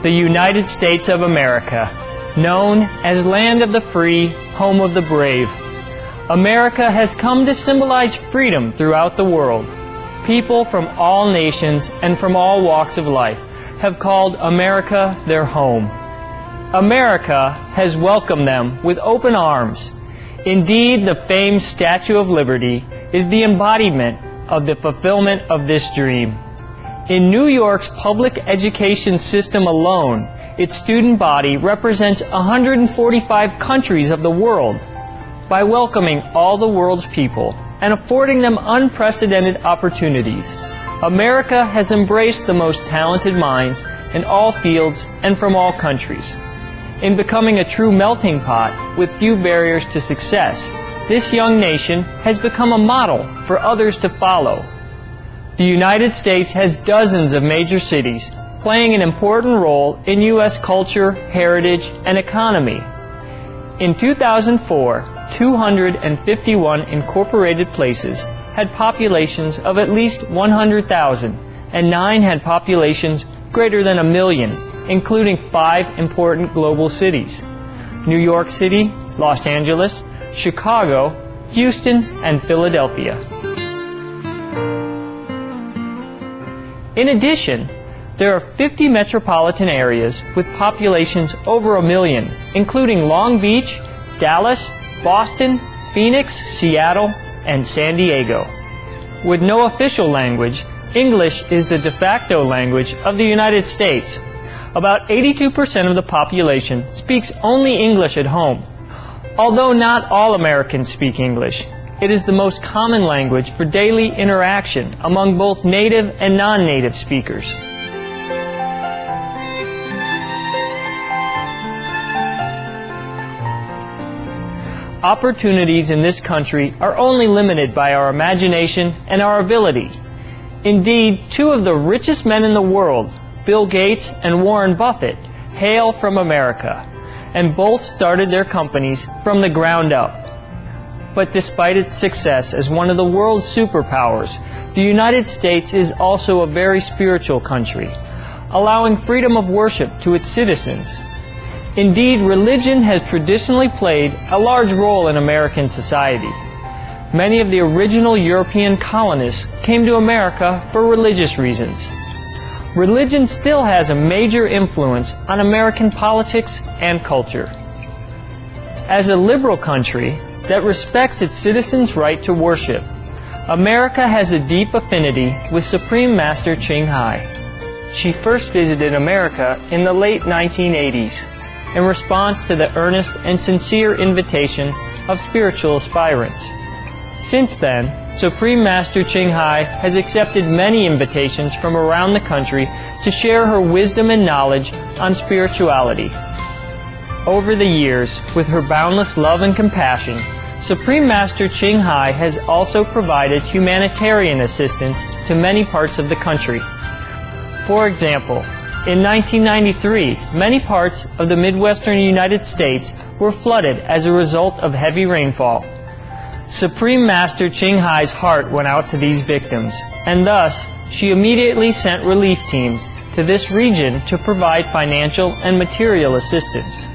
the United States of America, known as Land of the Free, Home of the Brave. America has come to symbolize freedom throughout the world. People from all nations and from all walks of life have called America their home. America has welcomed them with open arms. Indeed, the famed Statue of Liberty is the embodiment of the fulfillment of this dream. In New York's public education system alone, its student body represents 145 countries of the world. By welcoming all the world's people and affording them unprecedented opportunities, America has embraced the most talented minds in all fields and from all countries. In becoming a true melting pot with few barriers to success, this young nation has become a model for others to follow. The United States has dozens of major cities playing an important role in U.S. culture, heritage, and economy. In 2004, 251 incorporated places had populations of at least 100,000, and 9 had populations greater than 1 million, including 5 important global cities: New York City, Los Angeles, Chicago, Houston, and Philadelphia. In addition, there are 50 metropolitan areas with populations over 1 million, including Long Beach, Dallas, Boston, Phoenix, Seattle, and San Diego. With no official language, English is the de facto language of the United States. About 82% of the population speaks only English at home. Although not all Americans speak English, it is the most common language for daily interaction among both native and non-native speakers. Opportunities in this country are only limited by our imagination and our ability. Indeed, 2 of the richest men in the world, Bill Gates and Warren Buffett, hail from America, and both started their companies from the ground up. But despite its success as one of the world's superpowers, the United States is also a very spiritual country, allowing freedom of worship to its citizens. Indeed, religion has traditionally played a large role in American society. Many of the original European colonists came to America for religious reasons. Religion still has a major influence on American politics and culture. As a liberal country that respects its citizens' right to worship, America has a deep affinity with Supreme Master Ching Hai. She first visited America in the late 1980s in response to the earnest and sincere invitation of spiritual aspirants. Since then, Supreme Master Ching Hai has accepted many invitations from around the country to share her wisdom and knowledge on spirituality. Over the years, with her boundless love and compassion, Supreme Master Ching Hai has also provided humanitarian assistance to many parts of the country. For example, in 1993, many parts of the Midwestern United States were flooded as a result of heavy rainfall. Supreme Master Ching Hai's heart went out to these victims, and thus she immediately sent relief teams to this region to provide financial and material assistance.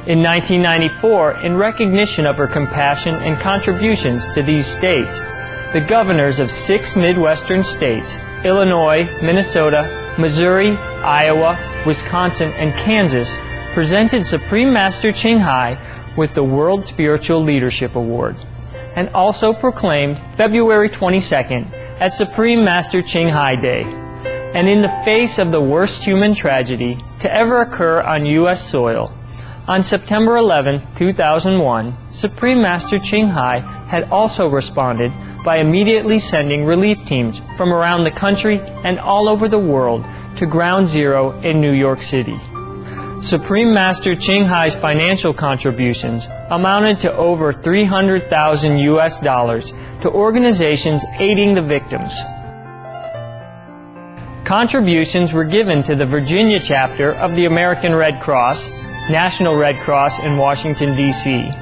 In 1994, in recognition of her compassion and contributions to these states, the governors of 6 Midwestern states, Illinois, Minnesota, Missouri, Iowa, Wisconsin, and Kansas, presented Supreme Master Ching Hai with the World Spiritual Leadership Award, and also proclaimed February 22nd as Supreme Master Ching Hai Day. And in the face of the worst human tragedy to ever occur on U.S. soil, on September 11, 2001, Supreme Master Ching Hai had also responded by immediately sending relief teams from around the country and all over the world to Ground Zero in New York City. Supreme Master Ching Hai's financial contributions amounted to over $300,000 US to organizations aiding the victims. Contributions were given to the Virginia chapter of the American Red Cross, National Red Cross in Washington, D.C.,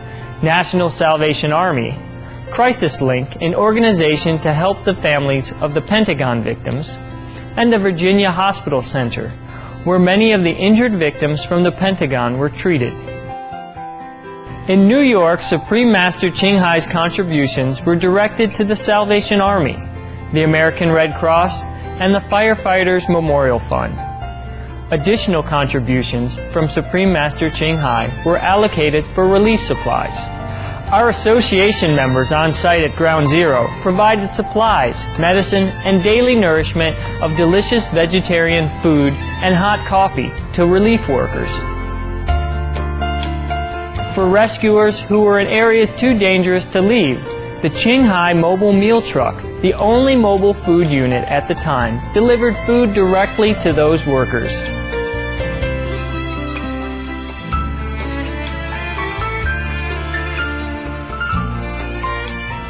National Salvation Army, Crisis Link, an organization to help the families of the Pentagon victims, and the Virginia Hospital Center, where many of the injured victims from the Pentagon were treated. In New York, Supreme Master Ching Hai's contributions were directed to the Salvation Army, the American Red Cross, and the Firefighters Memorial Fund. Additional contributions from Supreme Master Ching Hai were allocated for relief supplies. Our association members on site at Ground Zero provided supplies, medicine, and daily nourishment of delicious vegetarian food and hot coffee to relief workers. For rescuers who were in areas too dangerous to leave, the Ching Hai Mobile Meal Truck, the only mobile food unit at the time, delivered food directly to those workers.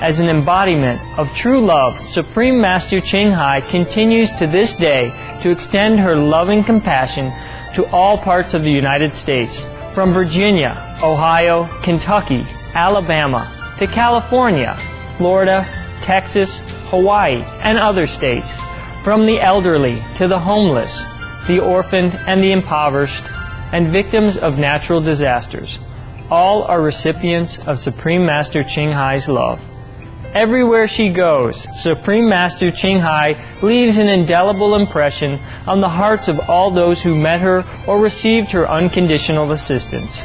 As an embodiment of true love, Supreme Master Ching Hai continues to this day to extend her loving compassion to all parts of the United States, from Virginia, Ohio, Kentucky, Alabama, to California, Florida, Texas, Hawaii, and other states, from the elderly to the homeless, the orphaned and the impoverished, and victims of natural disasters. All are recipients of Supreme Master Ching Hai's love. Everywhere she goes, Supreme Master Ching Hai leaves an indelible impression on the hearts of all those who met her or received her unconditional assistance.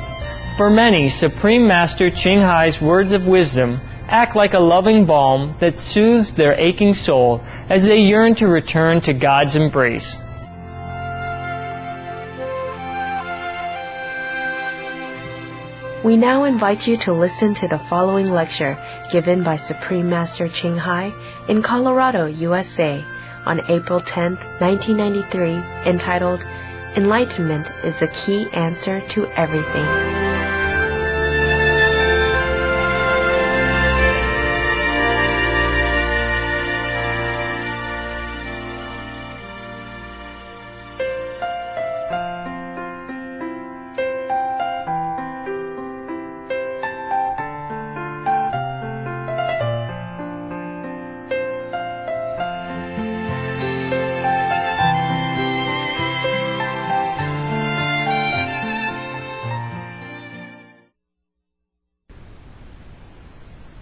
For many, Supreme Master Ching Hai's words of wisdom act like a loving balm that soothes their aching soul as they yearn to return to God's embrace. We now invite you to listen to the following lecture given by Supreme Master Ching Hai in Colorado, USA on April 10, 1993, entitled Enlightenment is the Key Answer to Everything.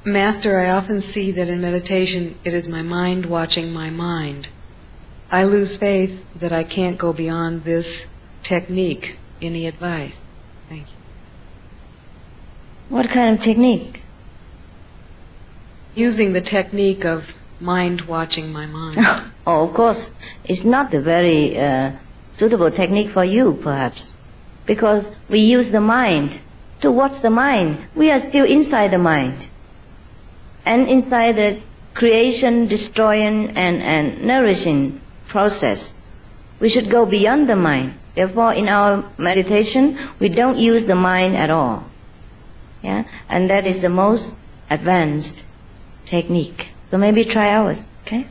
Master, I often see that in meditation it is my mind watching my mind. I lose faith that I can't go beyond this technique. Any advice? Thank you. What kind of technique? Using the technique of mind watching my mind. Oh, of course, it's not a very suitable technique for you, perhaps, because we use the mind to watch the mind. We are still inside the mind. And inside the creation, destroying, and nourishing process, we should go beyond the mind. Therefore, in our meditation, we don't use the mind at all. Yeah, and that is the most advanced technique. So maybe try ours, okay?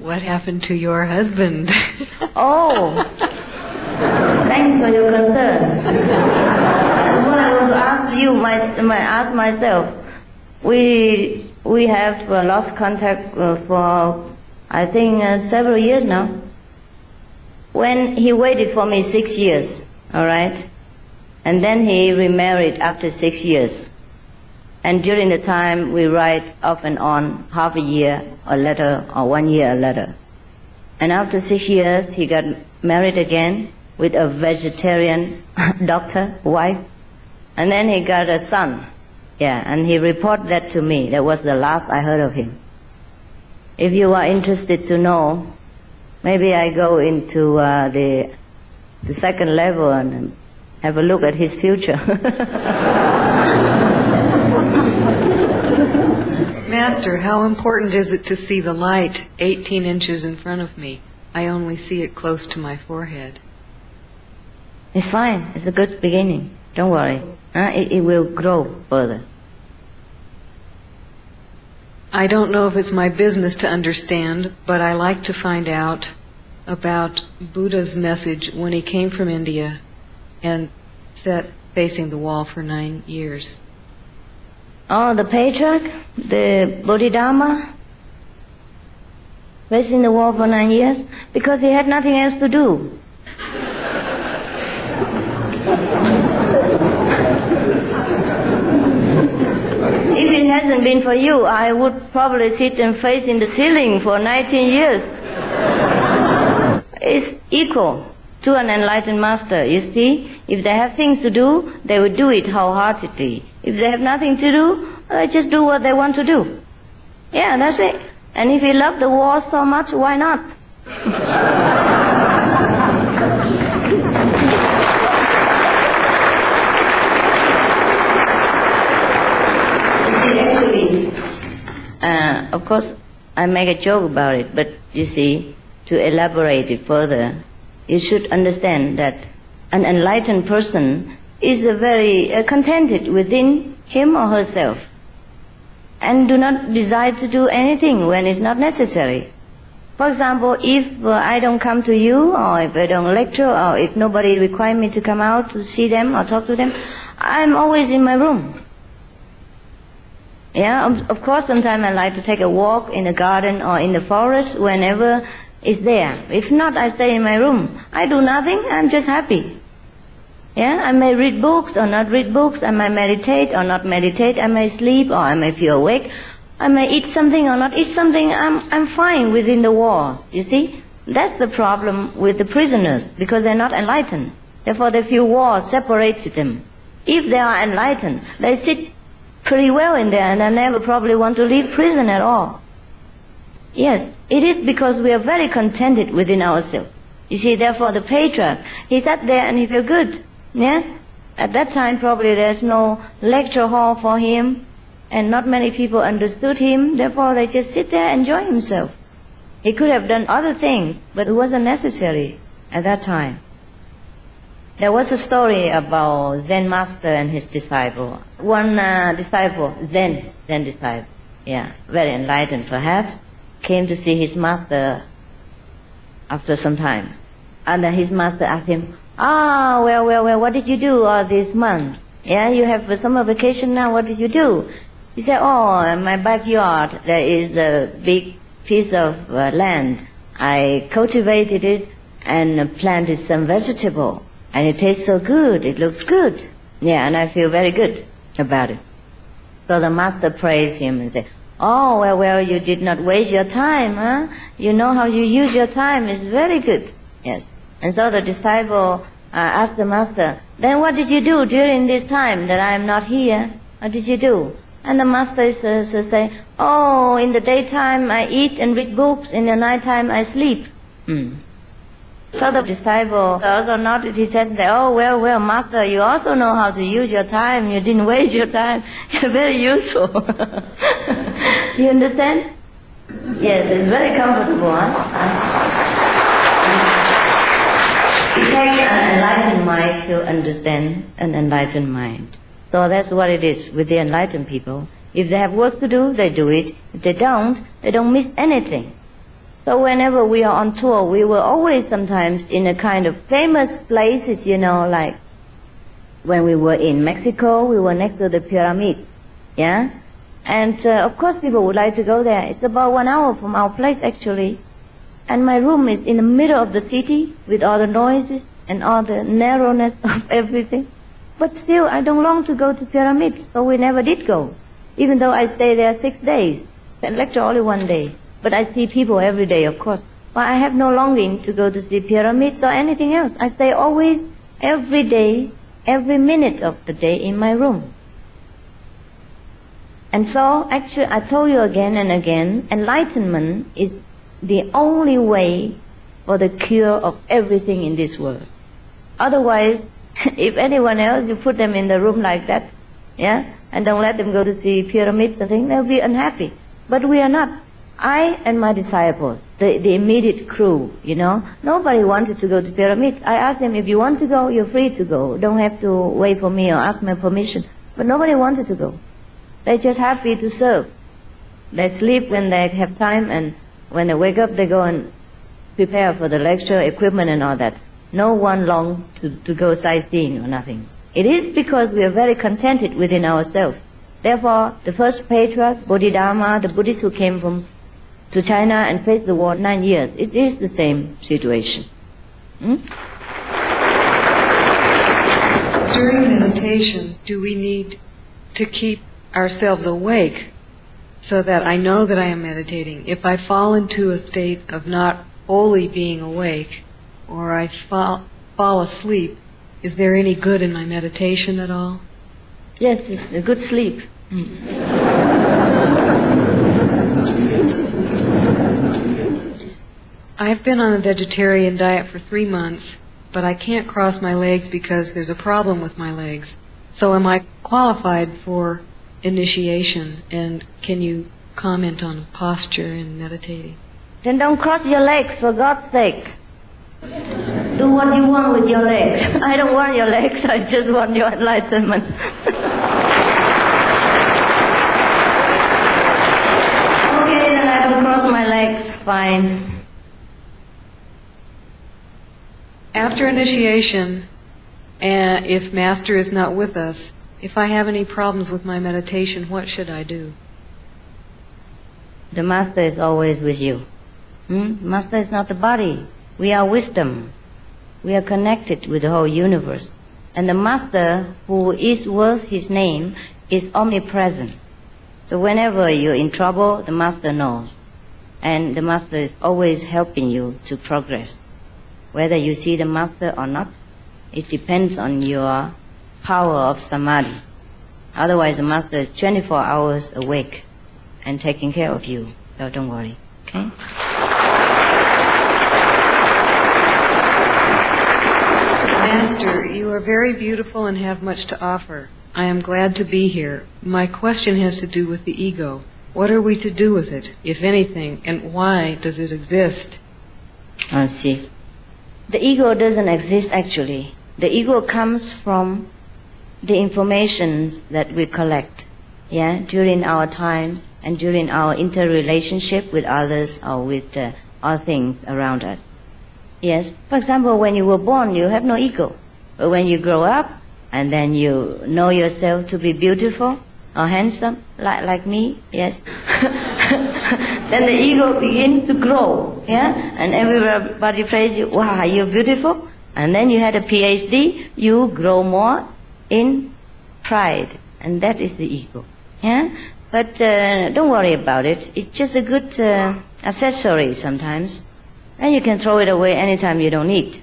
What happened to your husband? Oh, thanks for your concern. That's what I want to ask you. Ask myself. We have lost contact for, I think, several years now. When he waited for me 6 years, all right, and then he remarried after 6 years. And during the time, we write off and on half a year a letter or 1 year a letter. And after 6 years, he got married again with a vegetarian doctor, wife. And then he got a son. Yeah, and he reported that to me. That was the last I heard of him. If you are interested to know, maybe I go into the second level and have a look at his future. Master, how important is it to see the light 18 inches in front of me? I only see it close to my forehead. It's fine. It's a good beginning. Don't worry. It will grow further. I don't know if it's my business to understand, but I like to find out about Buddha's message when he came from India and sat facing the wall for 9 years. Oh, the patriarch, the Bodhidharma, facing the wall for 9 years, because he had nothing else to do. If it hasn't been for you, I would probably sit and face in the ceiling for 19 years. It's equal to an enlightened master. You see, if they have things to do, they will do it wholeheartedly. If they have nothing to do, they just do what they want to do. Yeah, that's it. And if you love the war so much, why not? Of course, I make a joke about it, but you see, to elaborate it further, you should understand that an enlightened person is very contented within him or herself and do not desire to do anything when it's not necessary. For example, if I don't come to you, or if I don't lecture, or if nobody requires me to come out to see them or talk to them, I'm always in my room. Yeah, of course, sometimes I like to take a walk in the garden or in the forest whenever it's there. If not, I stay in my room. I do nothing, I'm just happy. Yeah, I may read books or not read books, I may meditate or not meditate, I may sleep or I may feel awake, I may eat something or not eat something, I'm fine within the walls, you see? That's the problem with the prisoners, because they're not enlightened. Therefore, the few walls separated them. If they are enlightened, they sit pretty well in there and they never probably want to leave prison at all. Yes, it is because we are very contented within ourselves. You see, therefore the patriarch, he sat there and he felt good. Yeah? At that time probably there's no lecture hall for him and not many people understood him, therefore they just sit there and enjoy himself. He could have done other things, but it wasn't necessary at that time. There was a story about Zen master and his disciple. One disciple, Zen disciple, yeah, very enlightened perhaps, came to see his master after some time. And then his master asked him, well, what did you do all this month? Yeah, you have summer vacation now, what did you do? He said, in my backyard there is a big piece of land. I cultivated it and planted some vegetable. And it tastes so good, it looks good. Yeah, and I feel very good about it. So the master praised him and said, well, you did not waste your time, huh? You know how you use your time, it's very good. Yes. And so the disciple asked the master, then what did you do during this time that I am not here? What did you do? And the master say, in the daytime I eat and read books, in the nighttime I sleep. So the disciple also nodded his head and said, well, master, you also know how to use your time. You didn't waste your time. You're very useful. You understand? Yes, it's very comfortable, huh? It takes an enlightened mind to understand an enlightened mind. So that's what it is with the enlightened people. If they have work to do, they do it. If they don't miss anything. So whenever we are on tour, we were always sometimes in a kind of famous places, like when we were in Mexico, we were next to the pyramid, yeah? And of course people would like to go there. It's about 1 hour from our place actually. And my room is in the middle of the city with all the noises and all the narrowness of everything. But still, I don't long to go to pyramids, so we never did go. Even though I stay there 6 days and lecture only 1 day. But I see people every day, of course. But I have no longing to go to see pyramids or anything else. I stay always, every day, every minute of the day in my room. And so, actually, I told you again and again, enlightenment is the only way for the cure of everything in this world. Otherwise, if anyone else, you put them in the room like that, yeah, and don't let them go to see pyramids, I think they'll be unhappy. But we are not. I and my disciples, the immediate crew, you know. Nobody wanted to go to pyramid. I asked them, if you want to go, you're free to go. Don't have to wait for me or ask my permission. But nobody wanted to go. They're just happy to serve. They sleep when they have time, and when they wake up, they go and prepare for the lecture, equipment and all that. No one longed to go sightseeing or nothing. It is because we are very contented within ourselves. Therefore, the first patriarch, Bodhidharma, the Buddhist who came to China and faced the war 9 years, it is the same situation. During meditation, do we need to keep ourselves awake so that I know that I am meditating? If I fall into a state of not wholly being awake, or I fall asleep, is there any good in my meditation at all? Yes, it's a good sleep. I've been on a vegetarian diet for 3 months, but I can't cross my legs because there's a problem with my legs. So am I qualified for initiation? And can you comment on posture in meditating? Then don't cross your legs, for God's sake. Do what you want with your legs. I don't want your legs, I just want your enlightenment. Okay, then I will cross my legs, fine. After initiation, if Master is not with us, if I have any problems with my meditation, what should I do? The Master is always with you. Master is not the body. We are wisdom. We are connected with the whole universe. And the Master, who is worth his name, is omnipresent. So whenever you're in trouble, the Master knows. And the Master is always helping you to progress. Whether you see the Master or not, it depends on your power of samadhi. Otherwise, the Master is 24 hours awake and taking care of you. So don't worry, okay? Master, you are very beautiful and have much to offer. I am glad to be here. My question has to do with the ego. What are we to do with it, if anything, and why does it exist? I see. The ego doesn't exist actually. The ego comes from the information that we collect, during our time and during our interrelationship with others or with all things around us. Yes, for example, when you were born, you have no ego. But when you grow up, and then you know yourself to be beautiful or handsome, like me, yes, then the ego begins to grow, and everybody praise you, wow, you're beautiful. And then you had a PhD, you grow more in pride, and that is the ego, But don't worry about it. It's just a good accessory sometimes. And you can throw it away anytime you don't need.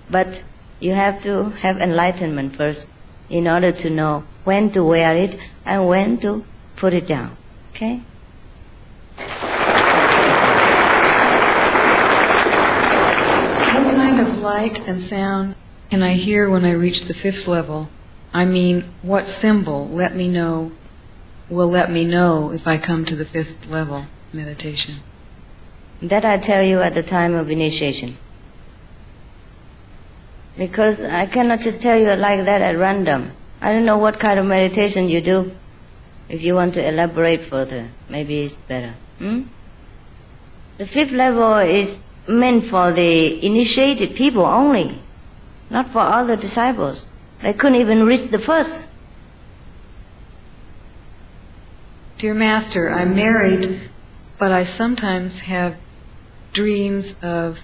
But you have to have enlightenment first in order to know when to wear it and when to put it down. Okay? What kind of light and sound can I hear when I reach the 5th level? I mean, what symbol will let me know if I come to the 5th level meditation? That I tell you at the time of initiation. Because I cannot just tell you like that at random. I don't know what kind of meditation you do. If you want to elaborate further, maybe it's better. The 5th level is meant for the initiated people only, not for other disciples. They couldn't even reach the 1st. Dear Master, I'm married, but I sometimes have dreams of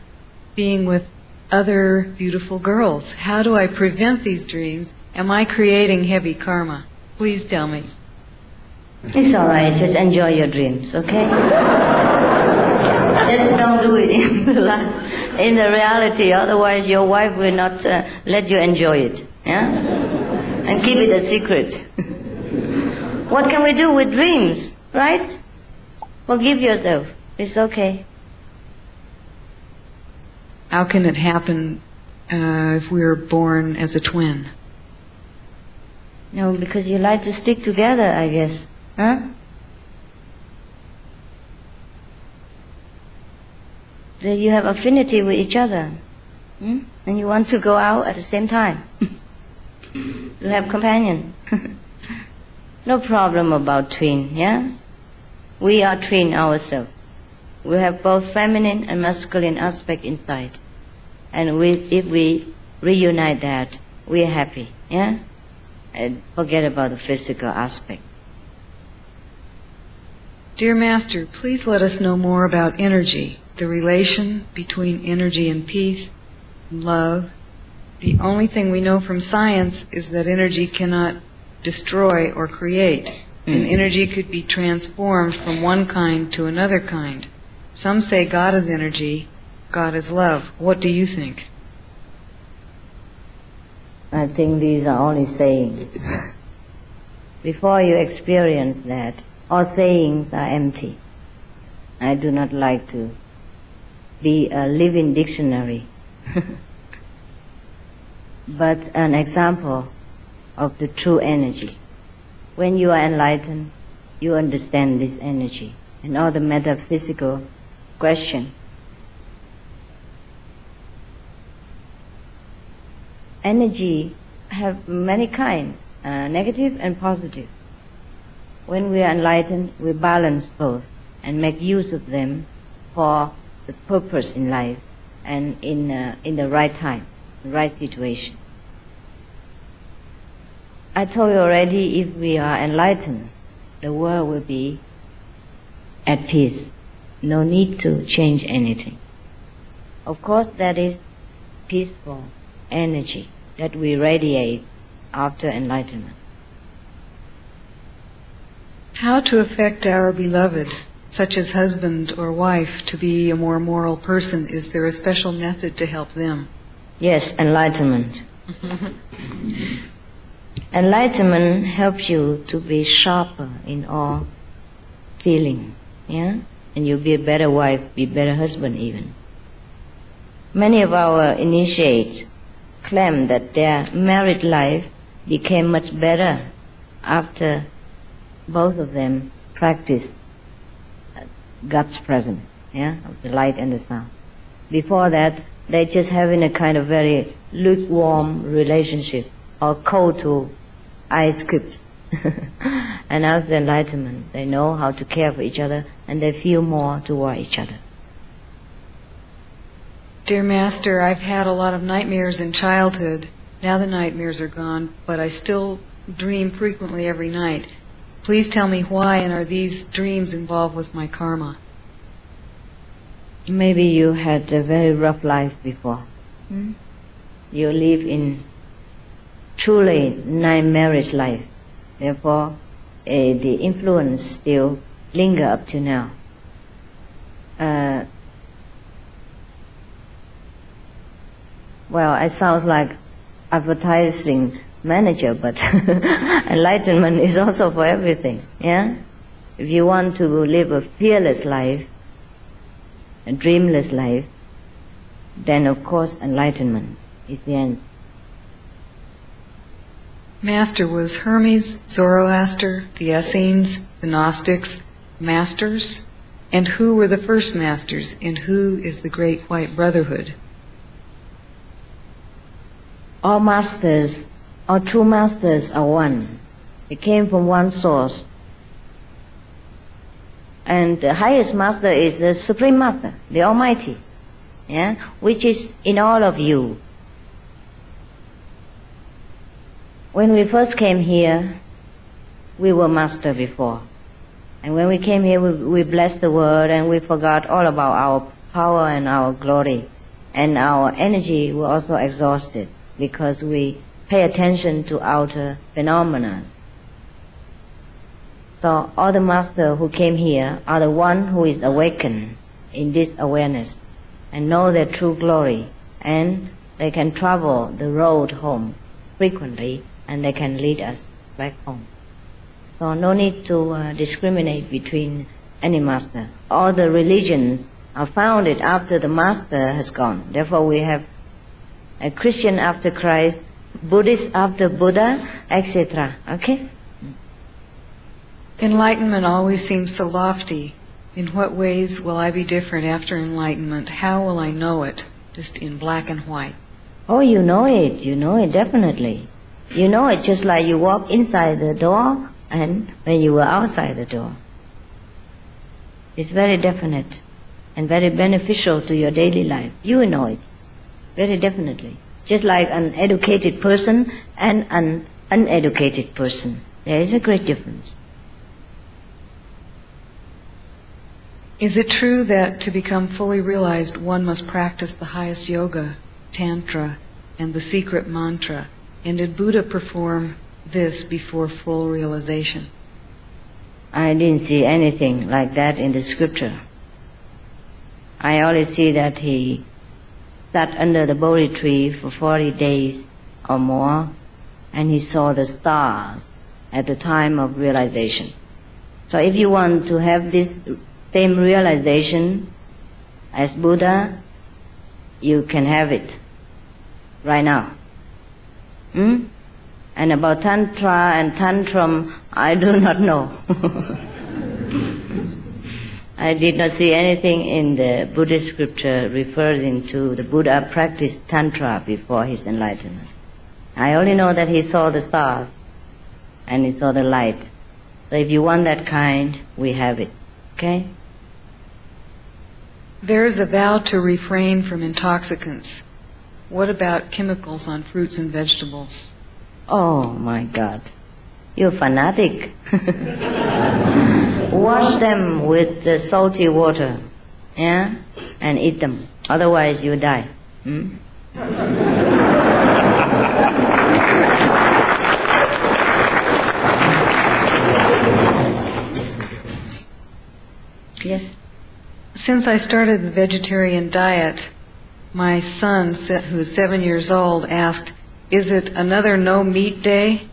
being with other beautiful girls. How do I prevent these dreams? Am I creating heavy karma? Please tell me. It's all right. Just enjoy your dreams, okay? Just don't do it in the reality. Otherwise, your wife will not let you enjoy it. And keep it a secret. What can we do with dreams, right? Forgive yourself. It's okay. How can it happen if we're born as a twin? No, because you like to stick together, I guess. that you have affinity with each other. And you want to go out at the same time. You have companion. No problem about twin, yeah? We are twin ourselves. We have both feminine and masculine aspect inside. And if we reunite that, we are happy, yeah? And forget about the physical aspect. Dear Master, please let us know more about energy, the relation between energy and peace, and love. The only thing we know from science is that energy cannot destroy or create, and energy could be transformed from one kind to another kind. Some say God is energy, God is love. What do you think? I think these are only sayings. Before you experience that, all sayings are empty. I do not like to be a living dictionary, but an example of the true energy. When you are enlightened, you understand this energy and all the metaphysical question. Energy have many kinds, negative and positive. When we are enlightened, we balance both and make use of them for the purpose in life and in the right time, the right situation. I told you already, if we are enlightened, the world will be at peace. No need to change anything. Of course, that is peaceful energy that we radiate after enlightenment. How to affect our beloved, such as husband or wife, to be a more moral person? Is there a special method to help them? Yes, enlightenment. Enlightenment helps you to be sharper in all feelings, yeah? And you'll be a better wife, be a better husband even. Many of our initiates claim that their married life became much better after both of them practiced God's presence, yeah, of the light and the sound. Before that, they just having a kind of very lukewarm relationship, or cold to ice cubes. And after enlightenment, they know how to care for each other, and they feel more toward each other. Dear Master, I've had a lot of nightmares in childhood. Now the nightmares are gone, but I still dream frequently every night. Please tell me why, and are these dreams involved with my karma? Maybe you had a very rough life before. You live in truly nightmarish life. Therefore, the influence still linger up to now. Well, it sounds like advertising manager, but enlightenment is also for everything, yeah? If you want to live a fearless life, a dreamless life, then of course enlightenment is the answer. Master, was Hermes, Zoroaster, the Essenes, the Gnostics, masters? And who were the first masters, and who is the Great White Brotherhood? All masters, all true masters are one. They came from one source. And the highest master is the Supreme Master, the Almighty, yeah, which is in all of you. When we first came here, we were master before. And when we came here, we blessed the world and we forgot all about our power and our glory. And our energy was also exhausted because we pay attention to outer phenomena. So all the masters who came here are the one who is awakened in this awareness and know their true glory, and they can travel the road home frequently and they can lead us back home. So no need to discriminate between any master. All the religions are founded after the master has gone. Therefore we have a Christian after Christ, Buddhist after Buddha, etc. Okay? Enlightenment always seems so lofty. In what ways will I be different after enlightenment? How will I know it? Just in black and white. Oh, you know it definitely. You know it just like you walk inside the door and when you were outside the door. It's very definite and very beneficial to your daily life. You know it, very definitely. Just like an educated person and an uneducated person. There is a great difference. Is it true that to become fully realized one must practice the highest yoga, tantra, and the secret mantra? And did Buddha perform this before full realization? I didn't see anything like that in the scripture. I only see that he sat under the Bodhi tree for 40 days or more, and he saw the stars at the time of realization. So if you want to have this same realization as Buddha, you can have it right now. And about Tantra and Tantrum, I do not know. I did not see anything in the Buddhist scripture referring to the Buddha practiced Tantra before his enlightenment. I only know that he saw the stars and he saw the light. So if you want that kind, we have it. Okay? There is a vow to refrain from intoxicants. What about chemicals on fruits and vegetables? Oh my God. You're fanatic. Wash them with the salty water, yeah, and eat them. Otherwise you die. Yes. Since I started the vegetarian diet, my son, who is 7 years old, asked, "Is it another no-meat day?"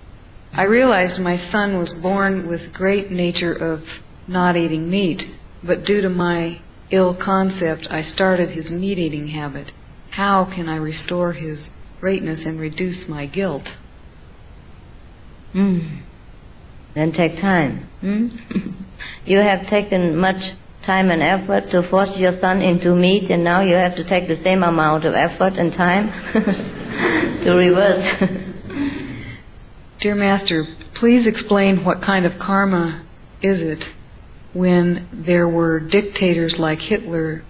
I realized my son was born with great nature of not eating meat, but due to my ill concept, I started his meat-eating habit. How can I restore his greatness and reduce my guilt? Then take time. You have taken much time and effort to force your son into meat, and now you have to take the same amount of effort and time to reverse. Dear Master, please explain what kind of karma is it when there were dictators like Hitler,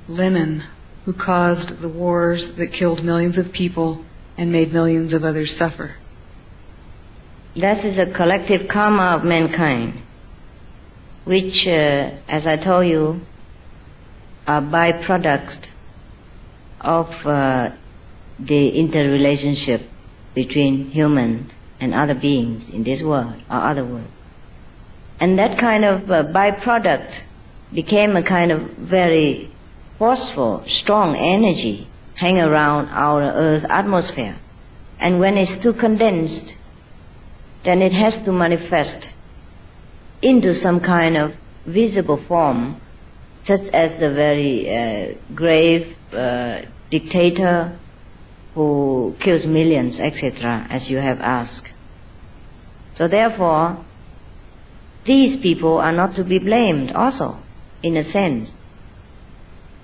Lenin, who caused the wars that killed millions of people and made millions of others suffer? That is a collective karma of mankind, which, as I told you, are byproducts of the interrelationship between human and other beings in this world or other world. And that kind of byproduct became a kind of very forceful, strong energy hang around our Earth atmosphere. And when it's too condensed, then it has to manifest into some kind of visible form, such as the very grave dictator who kills millions, etc., as you have asked. So therefore, these people are not to be blamed also, in a sense.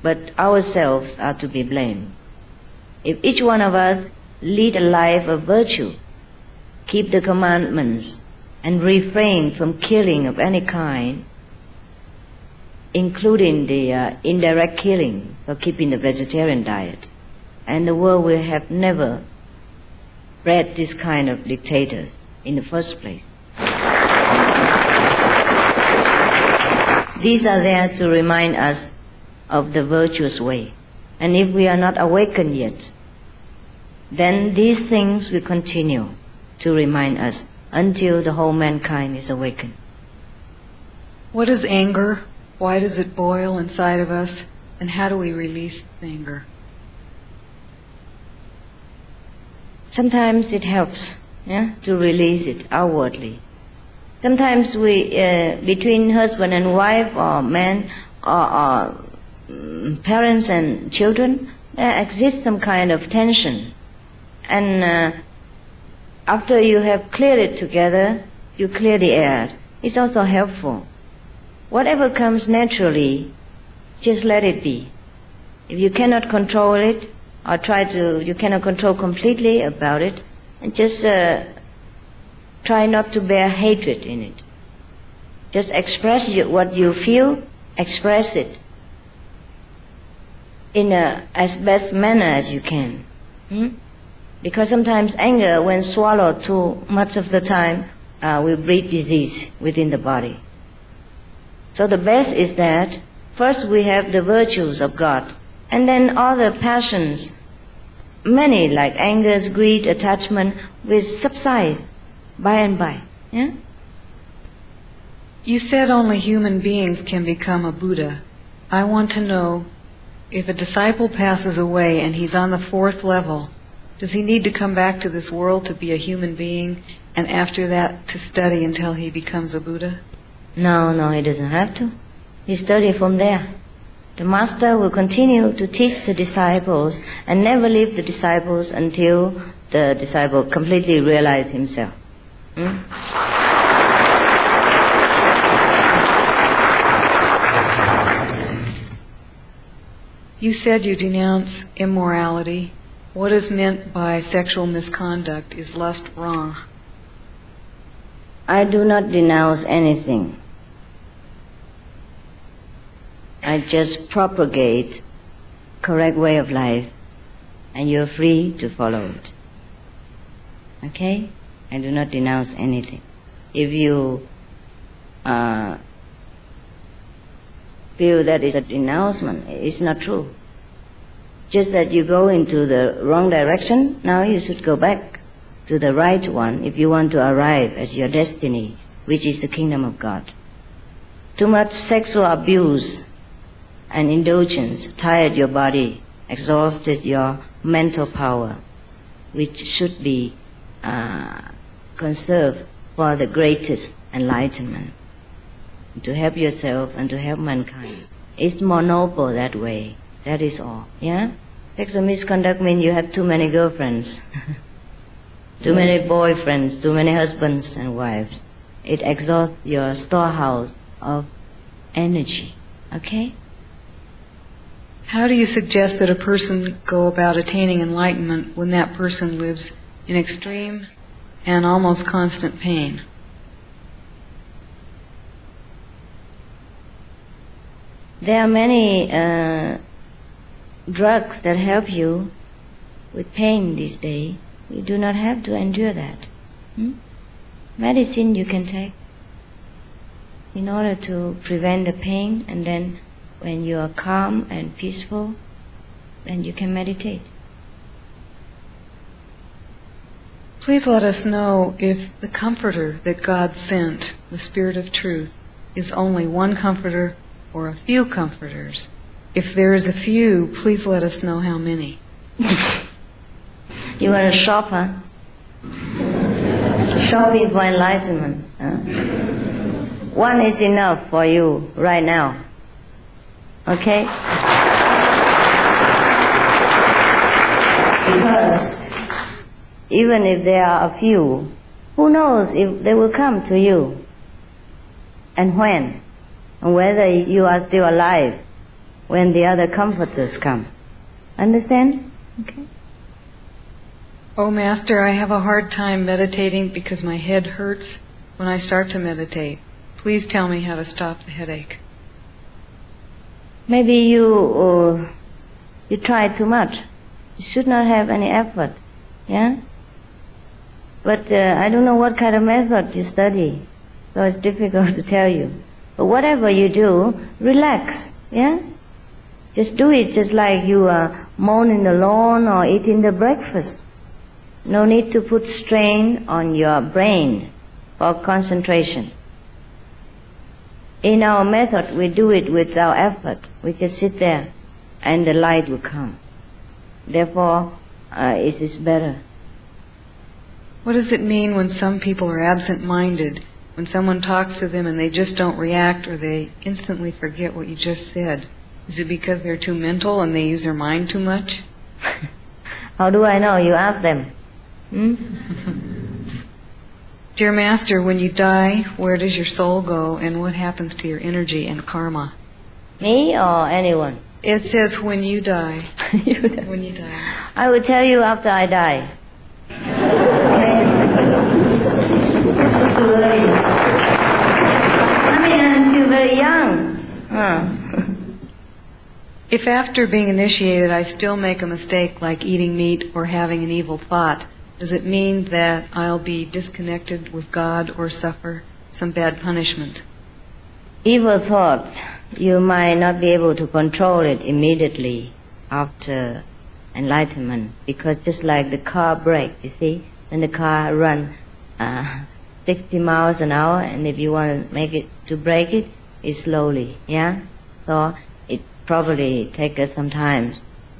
But ourselves are to be blamed. If each one of us lead a life of virtue, keep the commandments, and refrain from killing of any kind, including the indirect killing for keeping the vegetarian diet, and the world will have never bred this kind of dictators in the first place. These are there to remind us of the virtuous way. And if we are not awakened yet, then these things will continue to remind us until the whole mankind is awakened. What is anger? Why does it boil inside of us? And how do we release anger? Sometimes it helps, to release it outwardly. Sometimes we, between husband and wife, or man, or parents and children, there exists some kind of tension. And after you have cleared it together, you clear the air. It's also helpful. whatever comes naturally, just let it be. If you cannot control it, or you cannot control completely about it, and just try not to bear hatred in it. Just express what you feel, express it in as best manner as you can. Because sometimes anger, when swallowed too much of the time, will breed disease within the body. So the best is that first we have the virtues of God, and then all the passions, many like anger, greed, attachment, will subside by and by. Yeah? You said only human beings can become a Buddha. I want to know, if a disciple passes away and he's on the 4th level, does he need to come back to this world to be a human being, and after that to study until he becomes a Buddha? No, he doesn't have to. He study from there. The master will continue to teach the disciples and never leave the disciples until the disciple completely realizes himself. You said you denounce immorality. What is meant by sexual misconduct? Is lust wrong? I do not denounce anything. I just propagate correct way of life, and you're free to follow it. Okay? I do not denounce anything. If you feel that is a denouncement, it's not true. Just that you go into the wrong direction, now you should go back to the right one if you want to arrive at your destiny, which is the kingdom of God. Too much sexual abuse and indulgence tired your body, exhausted your mental power, which should be conserved for the greatest enlightenment, to help yourself and to help mankind. It's more noble that way. That is all. Yeah? Sexual misconduct means you have too many girlfriends, too many boyfriends, too many husbands and wives. It exhausts your storehouse of energy. Okay? How do you suggest that a person go about attaining enlightenment when that person lives in extreme and almost constant pain? There are many drugs that help you with pain these days. You do not have to endure that. Medicine you can take in order to prevent the pain, and then when you are calm and peaceful, then you can meditate. Please let us know if the comforter that God sent, the Spirit of Truth, is only one comforter or a few comforters. If there is a few, please let us know how many. You want to shop, huh? Shopping for enlightenment. Huh? One is enough for you right now. Okay? Because even if there are a few, who knows if they will come to you and when, and whether you are still alive when the other comforters come. Understand? Okay. Oh, Master, I have a hard time meditating because my head hurts when I start to meditate. Please tell me how to stop the headache. Maybe you try too much. You should not have any effort. Yeah? But I don't know what kind of method you study, so it's difficult to tell you. But whatever you do, relax. Yeah? Just do it just like you are mowing the lawn or eating the breakfast. No need to put strain on your brain for concentration. In our method, we do it without effort. We just sit there and the light will come. Therefore, it is better. What does it mean when some people are absent-minded, when someone talks to them and they just don't react or they instantly forget what you just said? Is it because they're too mental and they use their mind too much? How do I know? You ask them. Dear Master, when you die, where does your soul go, and what happens to your energy and karma? Me or anyone? It says when you die. When you die. I will tell you after I die. Too early. I mean, I'm still very young. If after being initiated I still make a mistake like eating meat or having an evil thought, does it mean that I'll be disconnected with God or suffer some bad punishment? Evil thoughts, you might not be able to control it immediately after enlightenment, because just like the car brake, you see, when the car run 60 miles an hour, and if you want to make it to brake it, it's slowly, yeah? So it probably takes us some time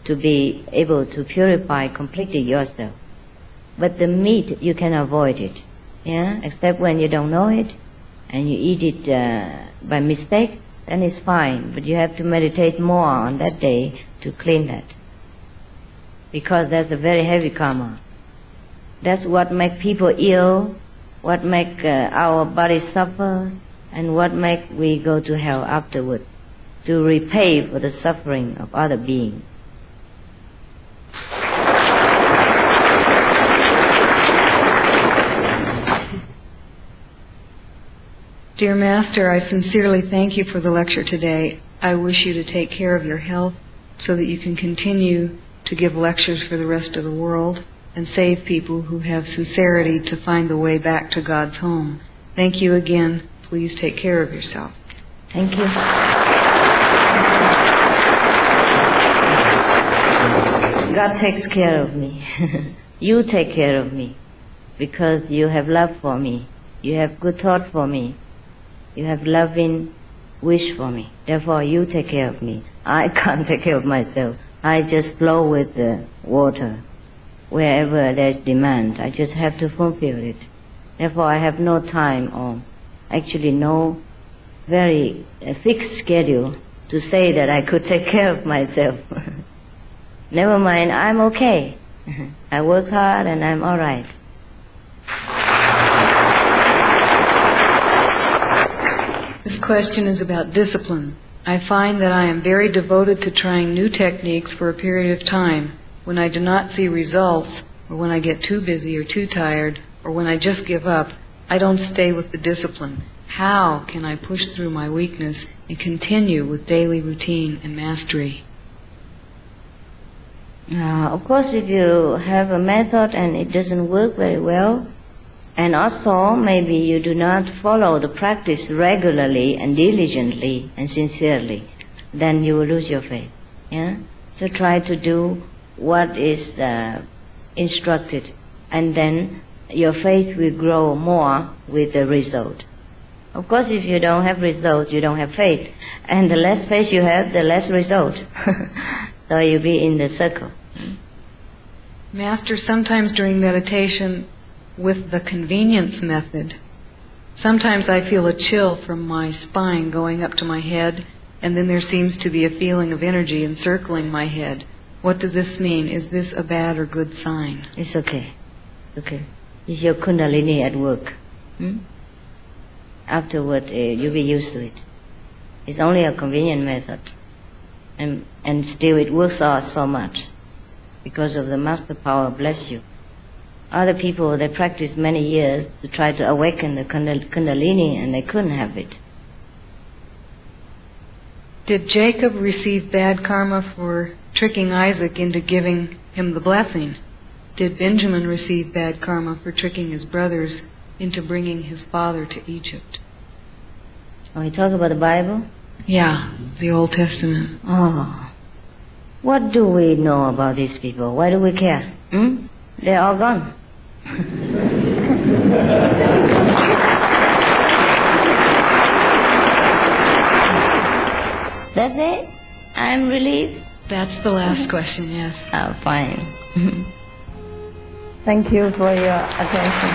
to be able to purify completely yourself. But the meat, you can avoid it, yeah? Except when you don't know it, and you eat it by mistake, then it's fine. But you have to meditate more on that day to clean that. Because that's a very heavy karma. That's what makes people ill, what makes our body suffer, and what makes we go to hell afterward, to repay for the suffering of other beings. Dear Master, I sincerely thank you for the lecture today. I wish you to take care of your health so that you can continue to give lectures for the rest of the world and save people who have sincerity to find the way back to God's home. Thank you again. Please take care of yourself. Thank you. God takes care of me. You take care of me because you have love for me. You have good thought for me. You have loving wish for me. Therefore, you take care of me. I can't take care of myself. I just flow with the water. Wherever there's demand, I just have to fulfill it. Therefore, I have no time or actually no very fixed schedule to say that I could take care of myself. Never mind, I'm okay. I work hard and I'm all right. This question is about discipline. I find that I am very devoted to trying new techniques for a period of time. When I do not see results, or when I get too busy or too tired, or when I just give up, I don't stay with the discipline. How can I push through my weakness and continue with daily routine and mastery? Of course, if you have a method and it doesn't work very well, and also maybe you do not follow the practice regularly and diligently and sincerely, then you will lose your faith. Yeah? So try to do what is instructed, and then your faith will grow more with the result. Of course, if you don't have result, you don't have faith. And the less faith you have, the less result. So you'll be in the circle. Master, sometimes during meditation with the convenience method, sometimes I feel a chill from my spine going up to my head, and then there seems to be a feeling of energy encircling my head. What does this mean? Is this a bad or good sign? It's okay. Okay. It's your kundalini at work. Afterward, you'll be used to it. It's only a convenient method. And still it works out so much. Because of the master power, bless you. Other people, they practice many years to try to awaken the kundalini, and they couldn't have it. Did Jacob receive bad karma for tricking Isaac into giving him the blessing? Did Benjamin receive bad karma for tricking his brothers into bringing his father to Egypt? Oh, you talk about the Bible? Yeah, the Old Testament. Oh. What do we know about these people? Why do we care? They're all gone. That's it? I'm relieved? That's the last question, yes. Oh, fine. Thank you for your attention.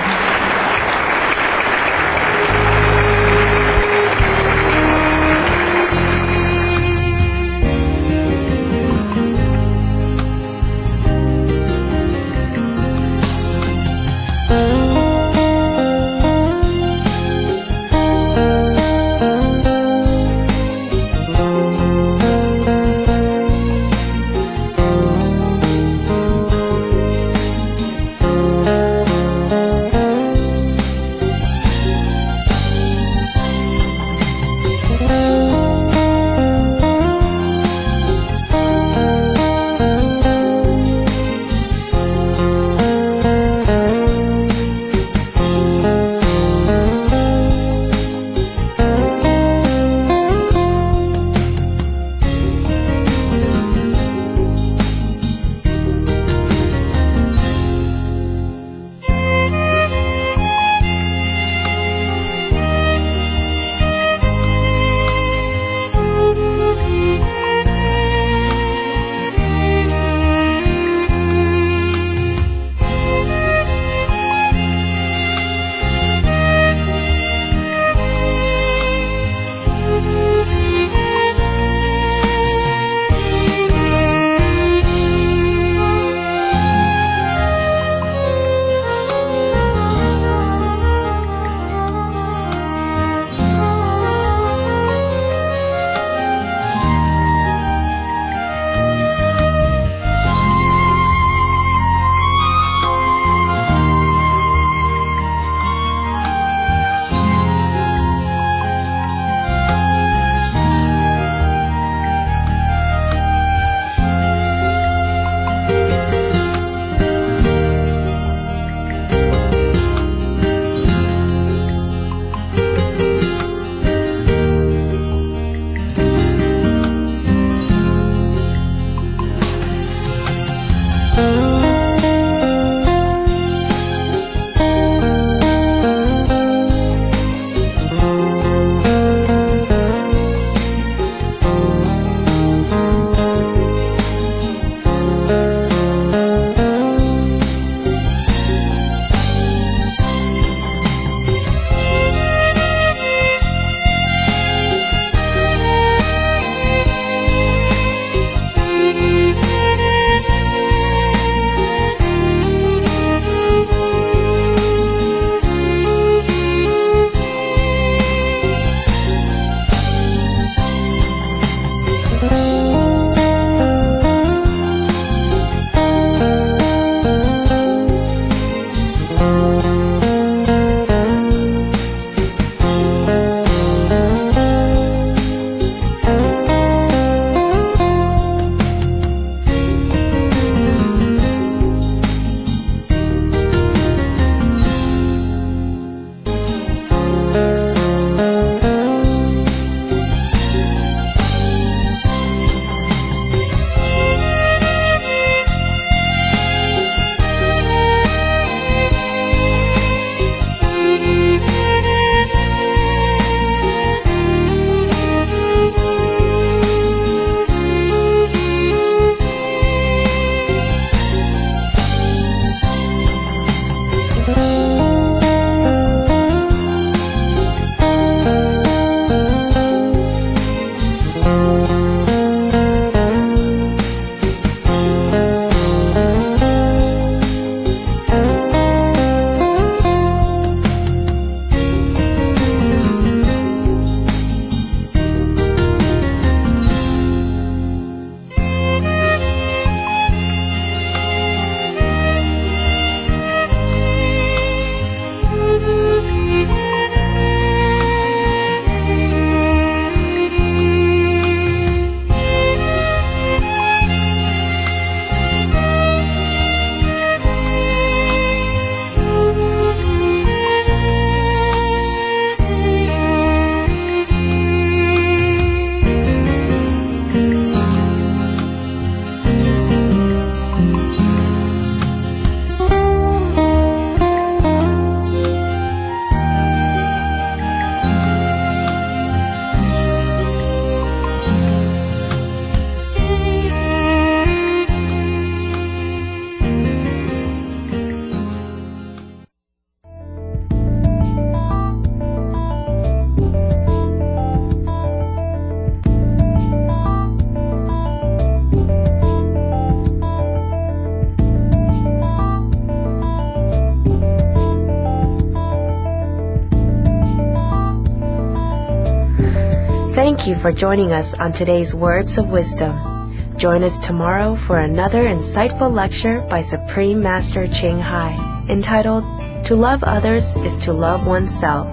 Thank you for joining us on today's Words of Wisdom. Join us tomorrow for another insightful lecture by Supreme Master Ching Hai, entitled, To Love Others is to Love Oneself.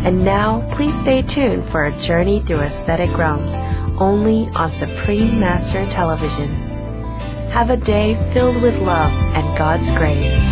And now, please stay tuned for a journey through aesthetic realms, only on Supreme Master Television. Have a day filled with love and God's grace.